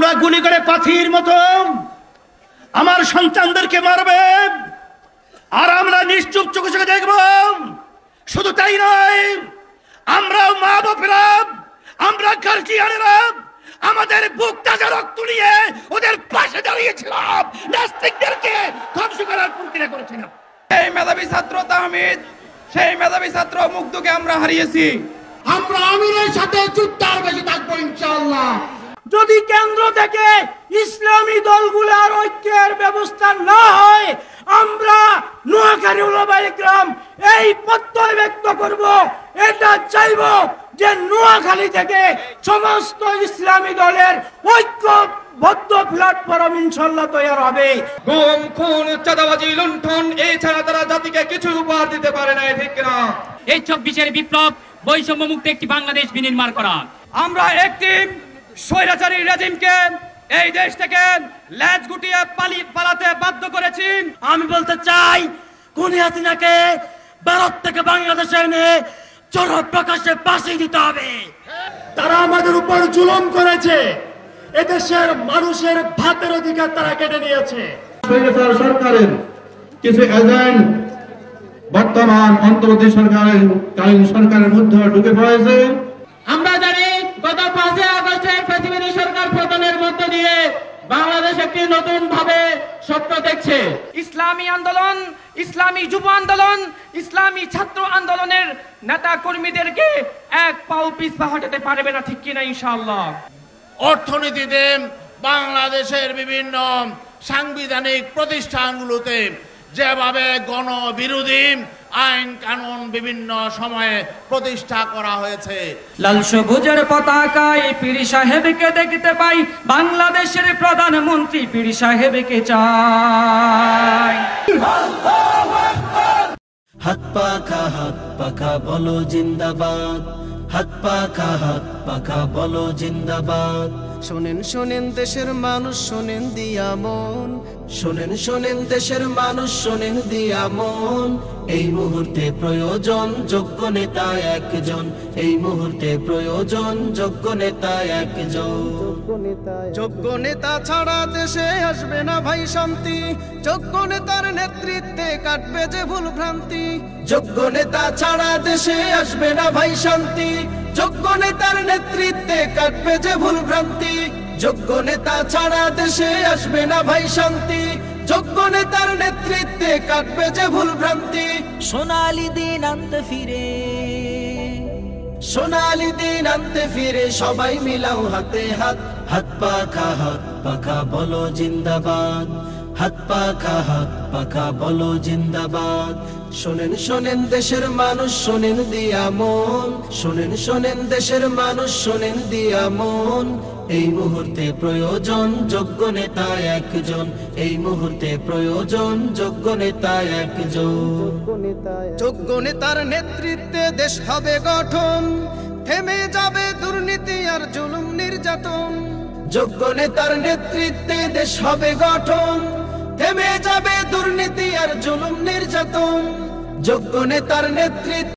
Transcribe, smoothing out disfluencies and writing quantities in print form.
আপনারা গুলি করে পাথির মতো আমার সন্তানদেরকে মারবে, আর আমরা নিশ্চুপ চোখে চোখে দেখব। শুধু তাই নয়, আমরা মা বাপেরা, আমরা গার্জিয়ানেরা আমাদের বুক তাজা রক্ত নিয়ে ওদের পাশে দাঁড়িয়েছিলাম, নাস্তিকদেরকে ধ্বংস করার প্রতিজ্ঞা করেছিলাম। এই মেধাবী ছাত্র তাহমিদ, সেই মেধাবী ছাত্র মুগ্ধকে আমরা হারিয়েছি। আমরা আমিরের সাথে যুদ্ধের বেশি থাকবো ইনশাআল্লাহ। যদি কেন্দ্র থেকে ইসলামী দলগুলোর ঐক্যের ব্যবস্থা না হয়, আমরা নোয়াখালী উলামায়ে ইকরাম এই প্রত্যয় ব্যক্ত করব, এটা চাইব যে নোয়াখালী থেকে সমস্ত ইসলামী দলের ঐক্যবদ্ধ প্ল্যাটফর্ম ইনশাআল্লাহ তৈরি হবে। গুম, খুন, চাঁদাবাজি, লুণ্ঠন এছাড়া তারা জাতিকে কিছু উপহার দিতে পারে না, ঠিক না? এই 24-এর বিপ্লব বৈষম্য মুক্ত একটি বাংলাদেশ বিনির্মাণ করা। আমরা একটি স্বৈরাচারী রেজিমকে এই দেশ থেকে লেজ গুটিয়ে পালাতে বাধ্য করেছি। আমি বলতে চাই, খুনি হাসিনাকে ভারত থেকে বাংলাদেশে এনে চরম প্রকাশ্যে ফাঁসি দিতে হবে। তারা আমাদের উপর জুলুম করেছে, এদেশের মানুষের ভাতের অধিকার তারা কেটে নিয়েছে। সরকারের কিছু এজেন্ট বর্তমান অন্তর্বর্তী সরকারের সরকারের মধ্যে ঢুকে পড়েছে। আমরা জানি গত 5 আগস্টের ফ্যাসিবাদী সরকার পতনের মধ্য দিয়ে বাংলাদেশ একটি নতুন ভাবে স্বপ্ন দেখছে। ইসলামী আন্দোলন, ইসলামী যুব আন্দোলন, ইসলামী ছাত্র আন্দোলনের নেতা কর্মীদেরকে এক পাও পিছপা হটাতে পারবে না, ঠিক কিনা? ইনশাআল্লাহ। অর্থনীতিতে বাংলাদেশের বিভিন্ন সাংবিধানিক প্রতিষ্ঠানগুলোতে যেভাবে গণবিরোধী আইন কানুন বিভিন্ন সময়ে প্রতিষ্ঠা করা হয়েছে, লাল সবুজের পতাকায় পীর সাহেবকে দেখতে পাই, বাংলাদেশের প্রধানমন্ত্রী পীর সাহেবকে চাই। হাত পাখা বলো জিন্দাবাদ, হাত পাখা বলো জিন্দাবাদ। শোনেন শোনেন দেশের মানুষ, শোনেন দিয়া মন, শোনেন শোনেন দেশের মানুষ, শোনেন দিয়া মন। এই মুহূর্তে প্রয়োজন যোগ্য নেতা একজন, এই মুহূর্তে প্রয়োজন যোগ্য নেতা একজন। যোগ্য নেতা ছাড়া দেশে আসবে না ভাই শান্তি, যোগ্য নেতার নেতৃত্বে কাটবে যে ভুল ভ্রান্তি। যোগ্য নেতা ছাড়া দেশে আসবে না ভাই শান্তি, যোগ্য নেতার নেতৃত্বে কাটবে যে ভুল ভ্রান্তি। যোগ্য নেতা ছাড়া দেশে আসবে না ভাই শান্তি, যোগ্য নেতার নেতৃত্বে কাটবে যে ভুল ভ্রান্তি। সোনালী দিন আনতে ফিরে, সোনালী দিন আনতে ফিরে, সবাই মিলাও হাতে হাত। হাত পাখা বলো জিন্দাবাদ, হাত পাখা বলো জিন্দাবাদ। শোনেন শোনেন দেশের মানুষ, শোনেন দিয়া মন, শোনেন শোনেন দেশের মানুষ, শোনেন দিয়া মন। এই মুহূর্তে প্রয়োজন যোগ্য নেতা একজন, এই মুহূর্তে প্রয়োজন যোগ্য নেতা একজন। যোগ্য নেতার নেতৃত্বে দেশ হবে গঠন, থেমে যাবে দুর্নীতি আর জুলুম নির্যাতন। যোগ্য নেতার নেতৃত্বে দেশ হবে গঠন, থেমে যাবে দুর্নীতি আর জুলুম নির্যাতন। যোগ্য নেতার নেতৃত্বে